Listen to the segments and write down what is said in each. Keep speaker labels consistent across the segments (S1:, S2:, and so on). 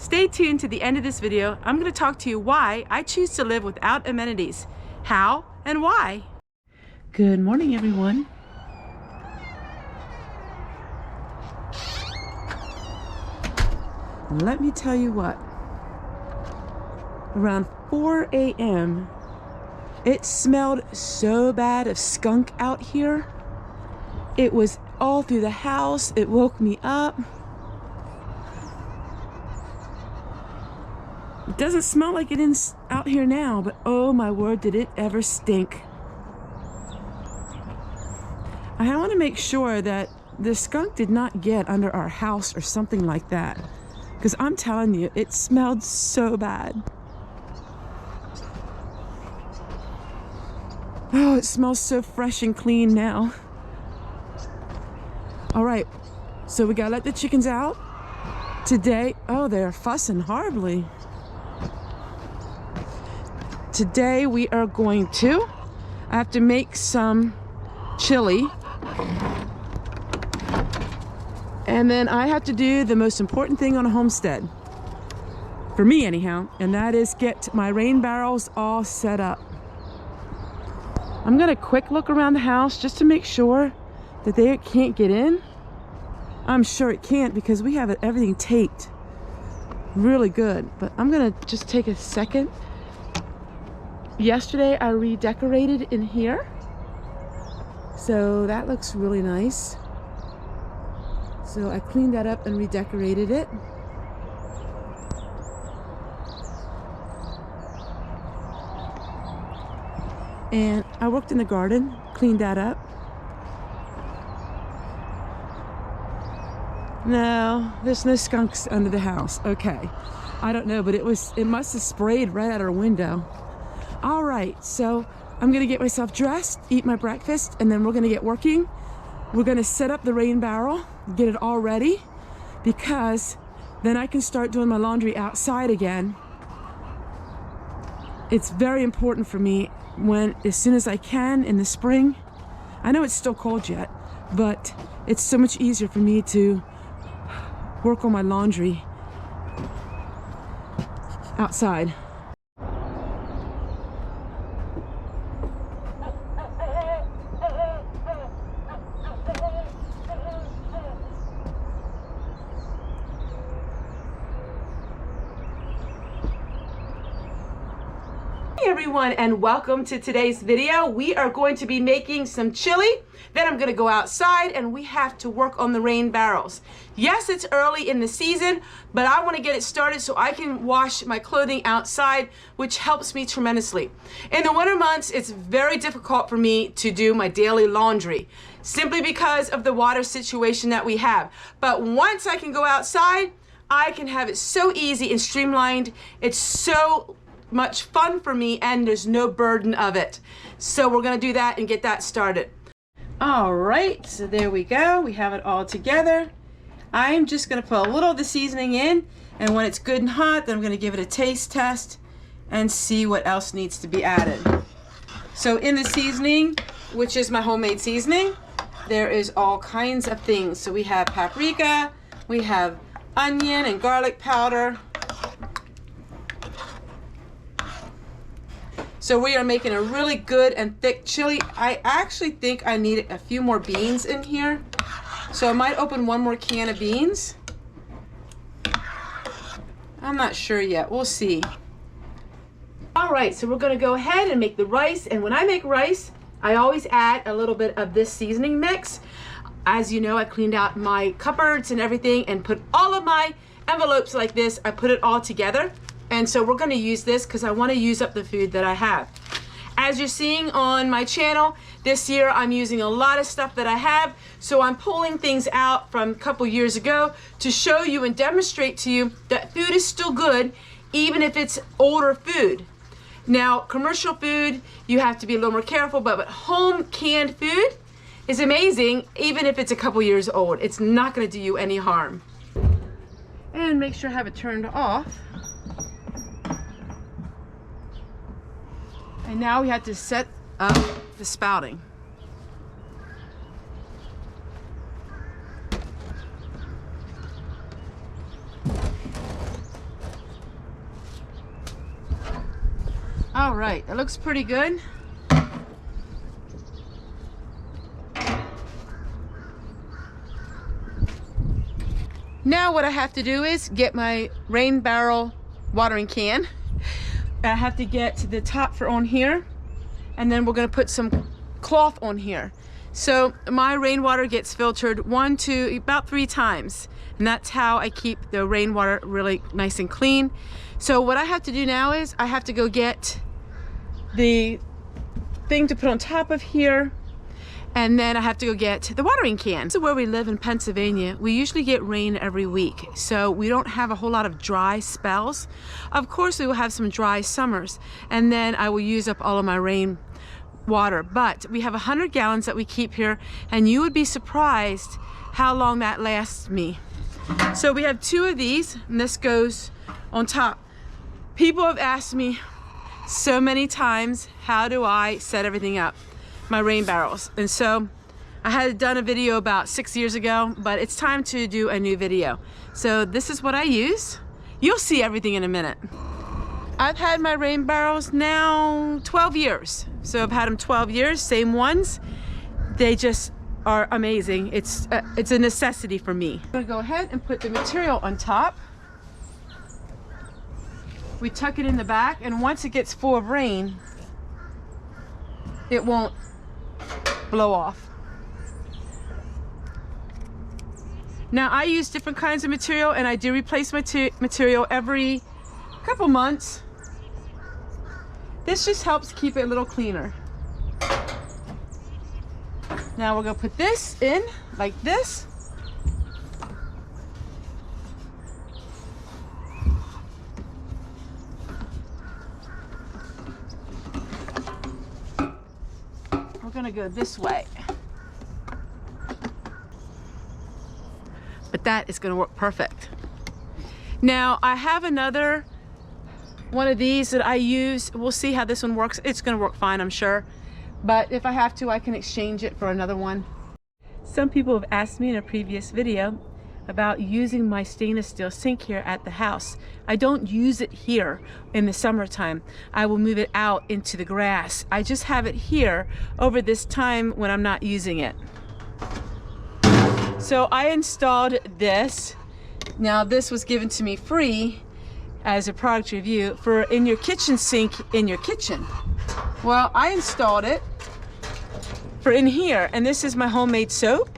S1: Stay tuned to the end of this video. I'm going to talk to you why I choose to live without amenities, how and why. Good morning, everyone. Let me tell you what, around 4 a.m. it smelled so bad of skunk out here. It was all through the house. It woke me up. It doesn't smell like it is out here now, but oh my word, did it ever stink. I want to make sure that the skunk did not get under our house or something like that, because I'm telling you, it smelled so bad. Oh, it smells so fresh and clean now. All right, so we gotta let the chickens out today. Oh, they're fussing horribly. Today we are going to, I have to make some chili. And then I have to do the most important thing on a homestead, for me anyhow, and that is get my rain barrels all set up. I'm gonna quick look around the house just to make sure that they can't get in. I'm sure it can't because we have everything taped really good, but I'm gonna just take a second. Yesterday I redecorated in here, so that looks really nice. So I cleaned that up and redecorated it. And I worked in the garden, cleaned that up. No, there's no skunks under the house. Okay, I don't know, but it must have sprayed right out our window. All right, so I'm gonna get myself dressed, eat my breakfast, and then we're gonna get working. We're gonna set up the rain barrel, get it all ready, because then I can start doing my laundry outside again. It's very important for me as soon as I can in the spring. I know it's still cold yet, but it's so much easier for me to work on my laundry outside. Hey everyone, and welcome to today's video. We are going to be making some chili. Then I'm going to go outside and we have to work on the rain barrels. Yes, it's early in the season, but I want to get it started so I can wash my clothing outside, which helps me tremendously. In the winter months, it's very difficult for me to do my daily laundry, simply because of the water situation that we have. But once I can go outside, I can have it so easy and streamlined. It's so much fun for me and there's no burden of it. So we're going to do that and get that started. All right, so there we go. We have it all together. I'm just going to put a little of the seasoning in, and when it's good and hot, then I'm going to give it a taste test and see what else needs to be added. So in the seasoning, which is my homemade seasoning, there is all kinds of things. So we have paprika, we have onion and garlic powder. So we are making a really good and thick chili. I actually think I need a few more beans in here. So I might open one more can of beans. I'm not sure yet, we'll see. All right, so we're gonna go ahead and make the rice. And when I make rice, I always add a little bit of this seasoning mix. As you know, I cleaned out my cupboards and everything and put all of my envelopes like this. I put it all together. And so we're going to use this because I want to use up the food that I have. As you're seeing on my channel, this year I'm using a lot of stuff that I have. So I'm pulling things out from a couple years ago to show you and demonstrate to you that food is still good, even if it's older food. Now, commercial food, you have to be a little more careful, but home canned food is amazing, even if it's a couple years old. It's not going to do you any harm. And make sure I have it turned off. And now we have to set up the spouting. All right, it looks pretty good. Now what I have to do is get my rain barrel watering can. I have to get to the top for on here, and then we're gonna put some cloth on here. So my rainwater gets filtered 1 to about 3 times, and that's how I keep the rainwater really nice and clean. So what I have to do now is I have to go get the thing to put on top of here, and then I have to go get the watering can. So where we live in Pennsylvania, we usually get rain every week, so we don't have a whole lot of dry spells. Of course we will have some dry summers, and then I will use up all of my rain water, but we have 100 gallons that we keep here, and you would be surprised how long that lasts me. So we have 2 of these, and this goes on top. People have asked me so many times, how do I set everything up, my rain barrels? And so I had done a video about 6 years ago, but it's time to do a new video. So this is what I use. You'll see everything in a minute. I've had my rain barrels now 12 years. So I've had them 12 years, same ones. They just are amazing. It's a necessity for me. I'm gonna go ahead and put the material on top. We tuck it in the back, and once it gets full of rain, it won't blow off. Now I use different kinds of material, and I do replace material every couple months. This just helps keep it a little cleaner. Now we're gonna put this in like this. We're gonna go this way. But that is gonna work perfect. Now I have another one of these that I use. We'll see how this one works. It's gonna work fine, I'm sure. But if I have to, I can exchange it for another one. Some people have asked me in a previous video about using my stainless steel sink here at the house. I don't use it here in the summertime. I will move it out into the grass. I just have it here over this time when I'm not using it. So I installed this. Now this was given to me free as a product review for in your kitchen sink in your kitchen. Well, I installed it for in here, and this is my homemade soap.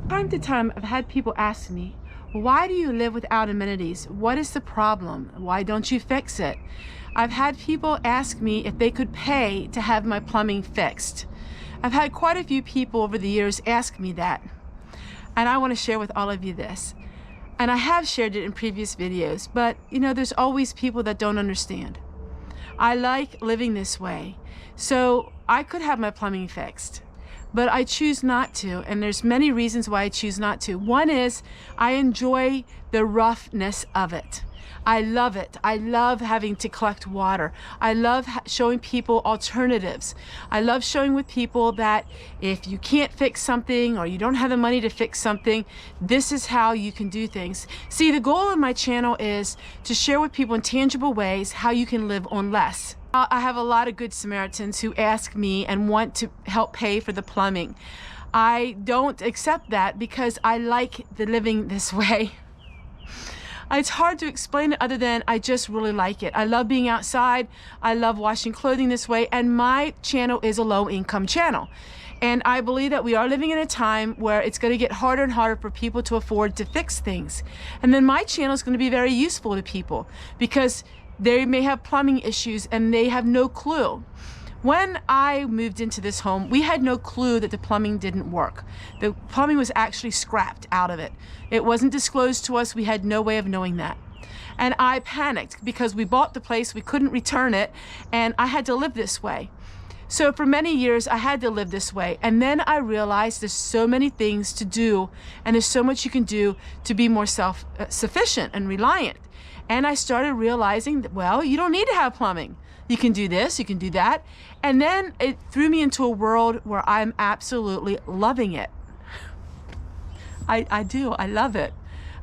S1: Time to time, I've had people ask me, why do you live without amenities? What is the problem? Why don't you fix it? I've had people ask me if they could pay to have my plumbing fixed. I've had quite a few people over the years ask me that. And I want to share with all of you this. And I have shared it in previous videos, but you know, there's always people that don't understand. I like living this way. So I could have my plumbing fixed, but I choose not to, and there's many reasons why I choose not to. One is I enjoy the roughness of it. I love it. I love having to collect water. I love showing people alternatives. I love showing with people that if you can't fix something or you don't have the money to fix something, this is how you can do things. See, the goal of my channel is to share with people in tangible ways how you can live on less. I have a lot of good Samaritans who ask me and want to help pay for the plumbing. I don't accept that because I like the living this way. It's hard to explain it other than I just really like it. I love being outside. I love washing clothing this way, and my channel is a low-income channel. And I believe that we are living in a time where it's going to get harder and harder for people to afford to fix things. And then my channel is going to be very useful to people because they may have plumbing issues and they have no clue. When I moved into this home, we had no clue that the plumbing didn't work. The plumbing was actually scrapped out of it. It wasn't disclosed to us. We had no way of knowing that. And I panicked because we bought the place, we couldn't return it, and I had to live this way. So for many years, I had to live this way. And then I realized there's so many things to do, and there's so much you can do to be more self-sufficient and reliant. And I started realizing that, well, you don't need to have plumbing. You can do this, you can do that. And then it threw me into a world where I'm absolutely loving it. I do, I love it.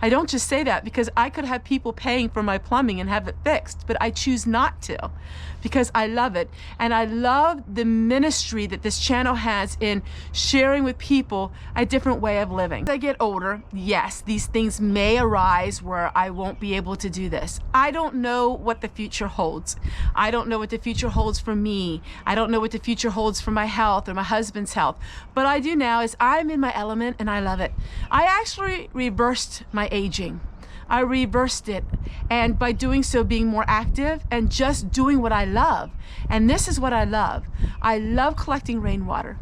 S1: I don't just say that because I could have people paying for my plumbing and have it fixed, but I choose not to because I love it. And I love the ministry that this channel has in sharing with people a different way of living. As I get older, yes, these things may arise where I won't be able to do this. I don't know what the future holds. I don't know what the future holds for me. I don't know what the future holds for my health or my husband's health. But I do now is I'm in my element and I love it. I actually reversed my aging. I reversed it, and by doing so being more active and just doing what I love. And this is what I love. I love collecting rainwater.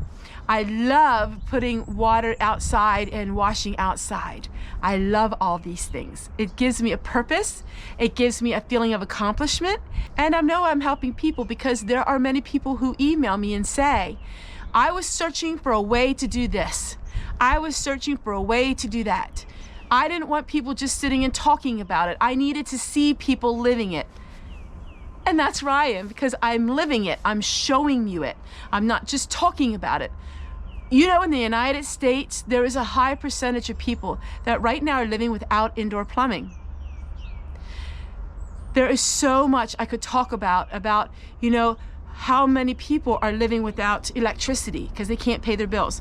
S1: I love putting water outside and washing outside. I love all these things. It gives me a purpose. It gives me a feeling of accomplishment. And I know I'm helping people because there are many people who email me and say, I was searching for a way to do this. I was searching for a way to do that. I didn't want people just sitting and talking about it. I needed to see people living it. And that's where I am because I'm living it. I'm showing you it. I'm not just talking about it. You know, in the United States, there is a high percentage of people that right now are living without indoor plumbing. There is so much I could talk about, you know, how many people are living without electricity because they can't pay their bills,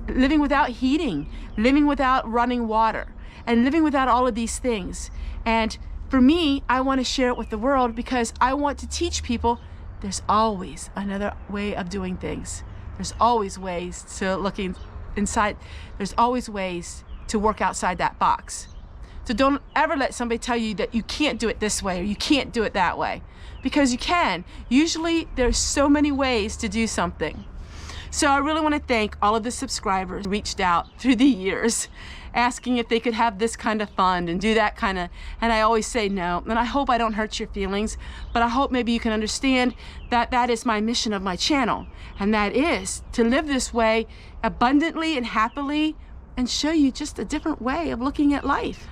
S1: living without heating, living without running water, and living without all of these things. And for me, I want to share it with the world because I want to teach people there's always another way of doing things. There's always ways to looking inside. There's always ways to work outside that box. So don't ever let somebody tell you that you can't do it this way or you can't do it that way, because you can. Usually there's so many ways to do something. So I really want to thank all of the subscribers who reached out through the years asking if they could have this kind of fund and do that kind of, and I always say no. And I hope I don't hurt your feelings, but I hope maybe you can understand that that is my mission of my channel. And that is to live this way abundantly and happily and show you just a different way of looking at life.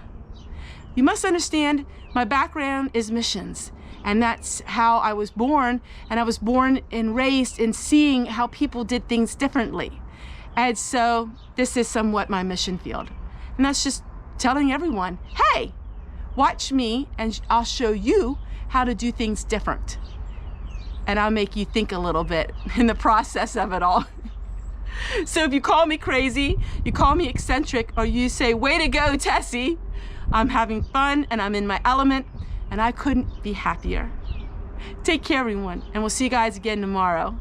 S1: You must understand my background is missions. And that's how I was born, and I was born and raised in seeing how people did things differently. And so this is somewhat my mission field. And that's just telling everyone, hey, watch me and I'll show you how to do things different. And I'll make you think a little bit in the process of it all. So if you call me crazy, you call me eccentric, or you say, way to go, Tessie, I'm having fun and I'm in my element. And I couldn't be happier. Take care, everyone, and we'll see you guys again tomorrow.